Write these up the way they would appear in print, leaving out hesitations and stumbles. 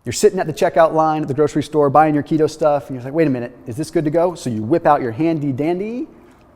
You're sitting at the checkout line at the grocery store buying your keto stuff, and you're like, wait a minute, is this good to go? So you whip out your handy dandy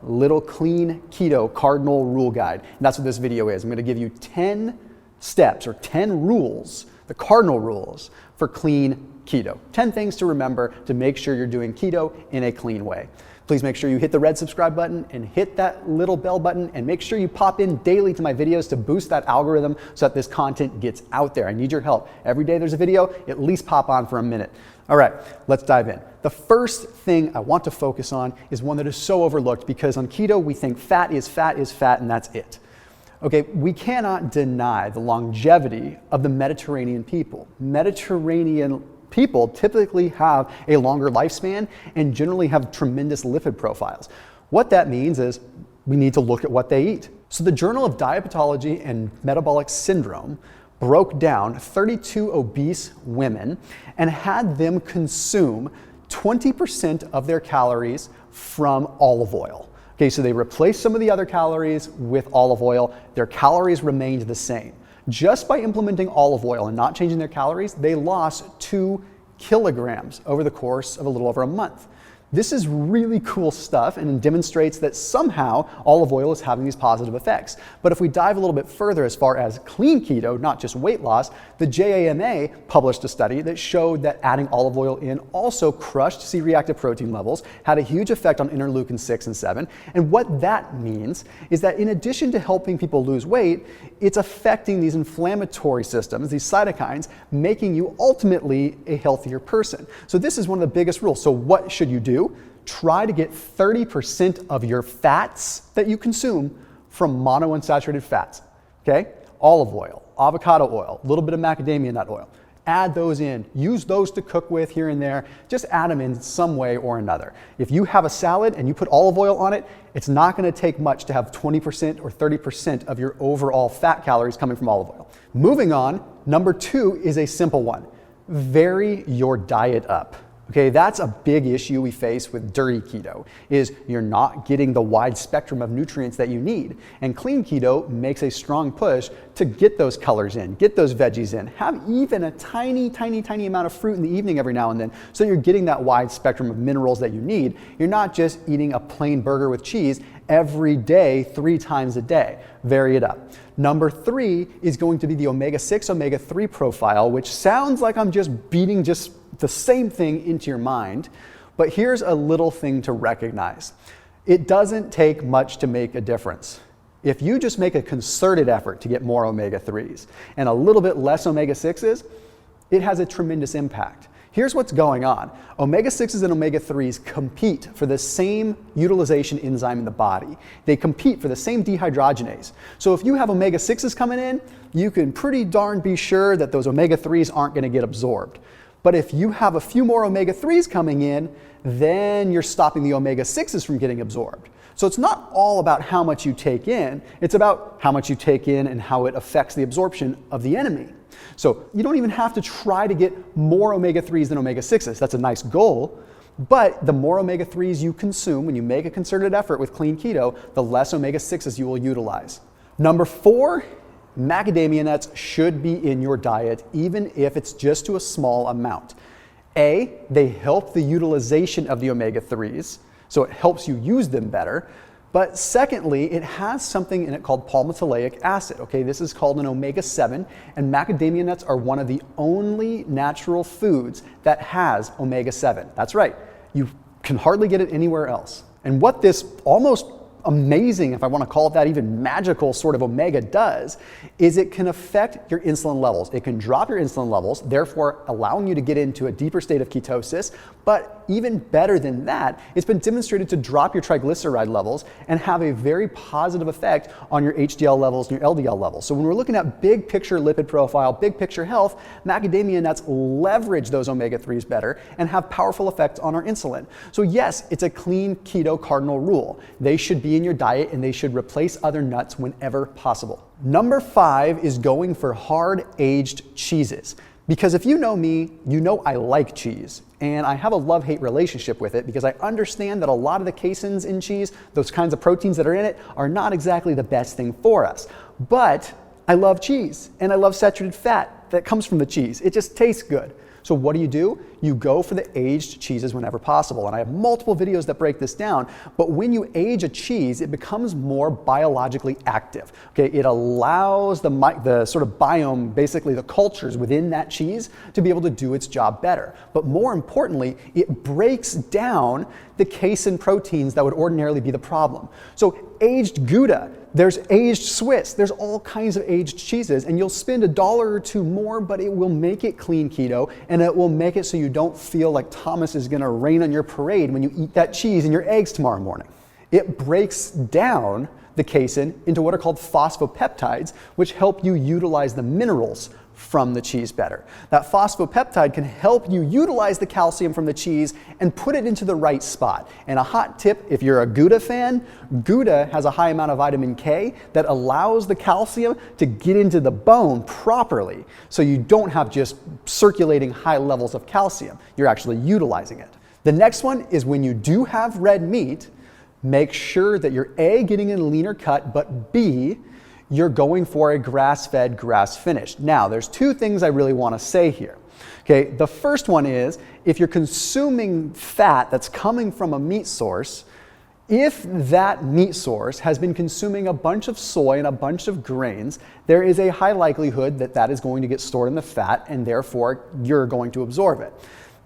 little clean keto cardinal rule guide. And that's what this video is. I'm going to give you 10 steps or 10 rules, the cardinal rules for clean keto. 10 things to remember to make sure you're doing keto in a clean way. Please make sure you hit the red subscribe button and hit that little bell button, and make sure you pop in daily to my videos to boost that algorithm so that this content gets out there. I need your help. Every day there's a video, at least pop on for a minute. All right, let's dive in. The first thing I want to focus on is one that is so overlooked, because on keto we think fat is fat is fat and that's it. Okay, we cannot deny the longevity of the Mediterranean people. Mediterranean people typically have a longer lifespan and generally have tremendous lipid profiles. What that means is we need to look at what they eat. So the Journal of Diabetology and Metabolic Syndrome broke down 32 obese women and had them consume 20% of their calories from olive oil. Okay, so they replaced some of the other calories with olive oil. Their calories remained the same. Just by implementing olive oil and not changing their calories, they lost 2 kilograms over the course of a little over a month. This is really cool stuff and demonstrates that somehow olive oil is having these positive effects. But if we dive a little bit further as far as clean keto, not just weight loss, the JAMA published a study that showed that adding olive oil in also crushed C-reactive protein levels, had a huge effect on interleukin 6 and 7. And what that means is that in addition to helping people lose weight, it's affecting these inflammatory systems, these cytokines, making you ultimately a healthier person. So this is one of the biggest rules. So what should you do? Try to get 30% of your fats that you consume from monounsaturated fats, okay? Olive oil, avocado oil, a little bit of macadamia nut oil. Add those in. Use those to cook with here and there. Just add them in some way or another. If you have a salad and you put olive oil on it, it's not going to take much to have 20% or 30% of your overall fat calories coming from olive oil. Moving on, number 2 is a simple one. Vary your diet up. Okay, that's a big issue we face with dirty keto, is you're not getting the wide spectrum of nutrients that you need. And clean keto makes a strong push to get those colors in, get those veggies in, have even a tiny, tiny, tiny amount of fruit in the evening every now and then, so you're getting that wide spectrum of minerals that you need. You're not just eating a plain burger with cheese every day, 3 times a day. Vary it up. Number 3 is going to be the omega-6, omega-3 profile, which sounds like I'm just beating just the same thing into your mind, but here's a little thing to recognize. It doesn't take much to make a difference. If you just make a concerted effort to get more omega-3s and a little bit less omega-6s, it has a tremendous impact. Here's what's going on. Omega-6s and omega-3s compete for the same utilization enzyme in the body. They compete for the same dehydrogenase. So if you have omega-6s coming in, you can pretty darn be sure that those omega-3s aren't going to get absorbed. But if you have a few more omega-3s coming in, then you're stopping the omega-6s from getting absorbed. So it's not all about how much you take in, it's about how much you take in and how it affects the absorption of the enemy. So you don't even have to try to get more omega-3s than omega-6s. That's a nice goal, but the more omega-3s you consume when you make a concerted effort with clean keto, the less omega-6s you will utilize. Number 4, macadamia nuts should be in your diet, even if it's just to a small amount. A, they help the utilization of the omega-3s, so it helps you use them better. But secondly, it has something in it called palmitoleic acid. Okay, this is called an omega-7, and macadamia nuts are one of the only natural foods that has omega-7. That's right, you can hardly get it anywhere else. And what this almost amazing, if I want to call it that, even magical sort of omega does, is it can affect your insulin levels. It can drop your insulin levels, therefore allowing you to get into a deeper state of ketosis. But even better than that, it's been demonstrated to drop your triglyceride levels and have a very positive effect on your HDL levels and your LDL levels. So when we're looking at big picture lipid profile, big picture health, macadamia nuts leverage those omega-3s better and have powerful effects on our insulin. So yes, it's a clean keto cardinal rule. They should be in your diet and they should replace other nuts whenever possible. Number 5 is going for hard aged cheeses. Because if you know me, you know I like cheese, and I have a love-hate relationship with it because I understand that a lot of the caseins in cheese, those kinds of proteins that are in it, are not exactly the best thing for us. But I love cheese, and I love saturated fat that comes from the cheese. It just tastes good. So what do? You go for the aged cheeses whenever possible. And I have multiple videos that break this down, but when you age a cheese, it becomes more biologically active. Okay, it allows the sort of biome, basically the cultures within that cheese, to be able to do its job better. But more importantly, it breaks down the casein proteins that would ordinarily be the problem. So aged Gouda, there's aged Swiss, there's all kinds of aged cheeses, and you'll spend $1 or $2 more, but it will make it clean keto, and it will make it so you don't feel like Thomas is gonna rain on your parade when you eat that cheese and your eggs tomorrow morning. It breaks down the casein into what are called phosphopeptides, which help you utilize the minerals from the cheese better. That phosphopeptide can help you utilize the calcium from the cheese and put it into the right spot. And a hot tip, if you're a Gouda fan, Gouda has a high amount of vitamin K that allows the calcium to get into the bone properly, so you don't have just circulating high levels of calcium. You're actually utilizing it. The next one is when you do have red meat, make sure that you're A, getting in a leaner cut, but B, you're going for a grass-fed, grass-finished. Now, there's two things I really want to say here. Okay, the first one is, if you're consuming fat that's coming from a meat source, if that meat source has been consuming a bunch of soy and a bunch of grains, there is a high likelihood that that is going to get stored in the fat, and therefore you're going to absorb it.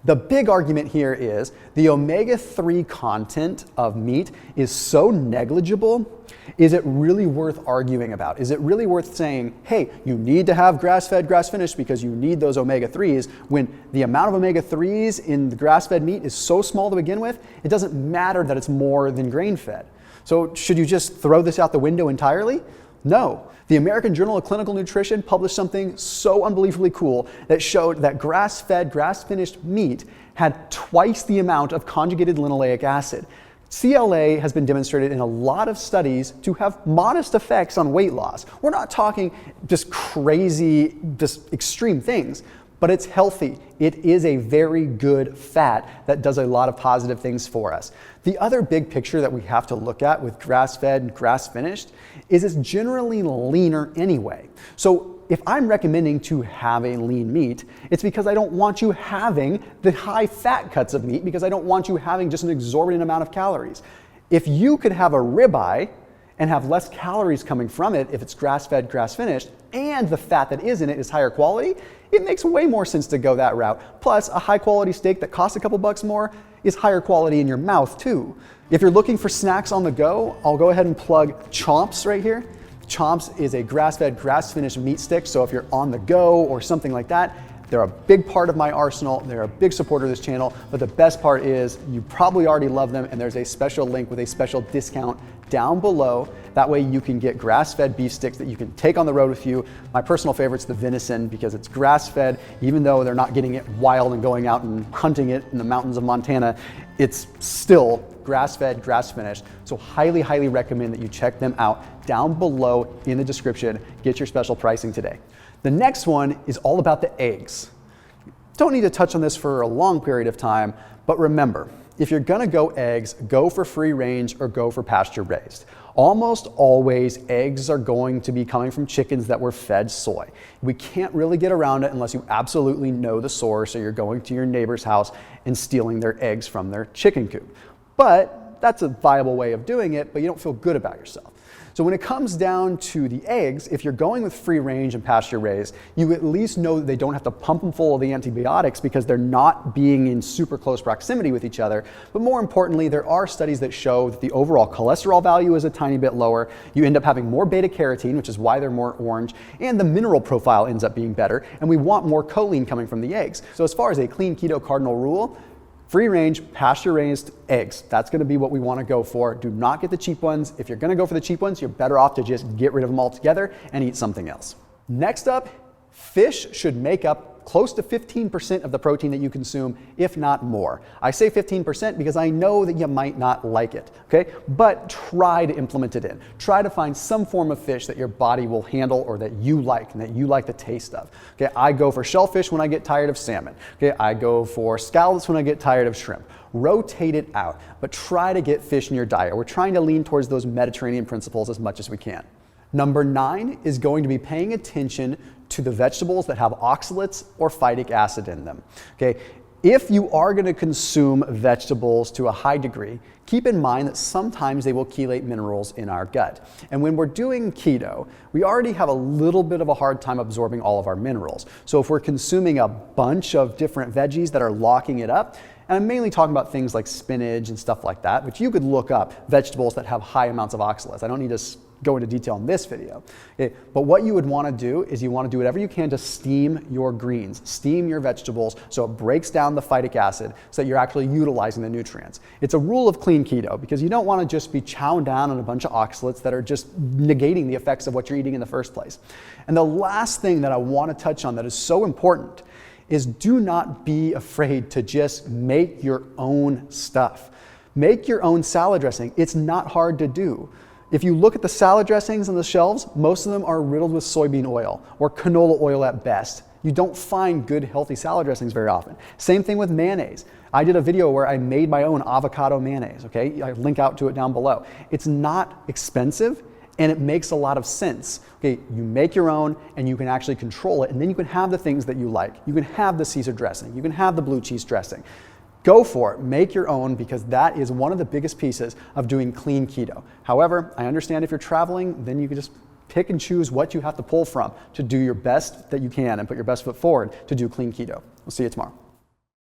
The big argument here is the omega-3 content of meat is so negligible. Is it really worth arguing about? Is it really worth saying, hey, you need to have grass-fed, grass-finished because you need those omega-3s, when the amount of omega-3s in the grass-fed meat is so small to begin with, it doesn't matter that it's more than grain-fed. So should you just throw this out the window entirely? No. The American Journal of Clinical Nutrition published something so unbelievably cool that showed that grass-fed, grass-finished meat had twice the amount of conjugated linoleic acid. CLA has been demonstrated in a lot of studies to have modest effects on weight loss. We're not talking just crazy, just extreme things, but it's healthy. It is a very good fat that does a lot of positive things for us. The other big picture that we have to look at with grass-fed and grass-finished is it's generally leaner anyway. So if I'm recommending to have a lean meat, it's because I don't want you having the high fat cuts of meat, because I don't want you having just an exorbitant amount of calories. If you could have a ribeye and have less calories coming from it if it's grass-fed, grass-finished, and the fat that is in it is higher quality, it makes way more sense to go that route. Plus, a high-quality steak that costs a couple bucks more is higher quality in your mouth too. If you're looking for snacks on the go, I'll go ahead and plug Chomps right here. Chomps is a grass-fed, grass-finished meat stick, so if you're on the go or something like that, they're a big part of my arsenal. They're a big supporter of this channel, but the best part is you probably already love them, and there's a special link with a special discount down below. That way you can get grass-fed beef sticks that you can take on the road with you. My personal favorite's the venison, because it's grass-fed. Even though they're not getting it wild and going out and hunting it in the mountains of Montana, it's still grass-fed, grass-finished. So highly, highly recommend that you check them out down below in the description. Get your special pricing today. The next one is all about the eggs. Don't need to touch on this for a long period of time, but remember, if you're gonna go eggs, go for free range or go for pasture raised. Almost always eggs are going to be coming from chickens that were fed soy. We can't really get around it unless you absolutely know the source, or you're going to your neighbor's house and stealing their eggs from their chicken coop. But that's a viable way of doing it, but you don't feel good about yourself. So when it comes down to the eggs, if you're going with free range and pasture raised, you at least know that they don't have to pump them full of the antibiotics because they're not being in super close proximity with each other. But more importantly, there are studies that show that the overall cholesterol value is a tiny bit lower. You end up having more beta carotene, which is why they're more orange, and the mineral profile ends up being better. And we want more choline coming from the eggs. So as far as a clean keto cardinal rule, free range, pasture raised eggs. That's gonna be what we wanna go for. Do not get the cheap ones. If you're gonna go for the cheap ones, you're better off to just get rid of them altogether and eat something else. Next up, fish should make up close to 15% of the protein that you consume, if not more. I say 15% because I know that you might not like it, okay? But try to implement it in. Try to find some form of fish that your body will handle or that you like and that you like the taste of. Okay, I go for shellfish when I get tired of salmon. Okay, I go for scallops when I get tired of shrimp. Rotate it out, but try to get fish in your diet. We're trying to lean towards those Mediterranean principles as much as we can. Number 9 is going to be paying attention to the vegetables that have oxalates or phytic acid in them. Okay? If you are going to consume vegetables to a high degree, keep in mind that sometimes they will chelate minerals in our gut. And when we're doing keto, we already have a little bit of a hard time absorbing all of our minerals. So if we're consuming a bunch of different veggies that are locking it up, and I'm mainly talking about things like spinach and stuff like that, which you could look up vegetables that have high amounts of oxalates. I don't need to go into detail in this video. Okay, but what you would want to do is you want to do whatever you can to steam your greens, steam your vegetables so it breaks down the phytic acid so that you're actually utilizing the nutrients. It's a rule of clean keto because you don't want to just be chowing down on a bunch of oxalates that are just negating the effects of what you're eating in the first place. And the last thing that I want to touch on that is so important is do not be afraid to just make your own stuff. Make your own salad dressing. It's not hard to do. If you look at the salad dressings on the shelves, most of them are riddled with soybean oil or canola oil at best. You don't find good, healthy salad dressings very often. Same thing with mayonnaise. I did a video where I made my own avocado mayonnaise, okay? I link out to it down below. It's not expensive and it makes a lot of sense. Okay, you make your own and you can actually control it, and then you can have the things that you like. You can have the Caesar dressing, you can have the blue cheese dressing. Go for it, make your own, because that is one of the biggest pieces of doing clean keto. However, I understand if you're traveling, then you can just pick and choose what you have to pull from to do your best that you can and put your best foot forward to do clean keto. We'll see you tomorrow.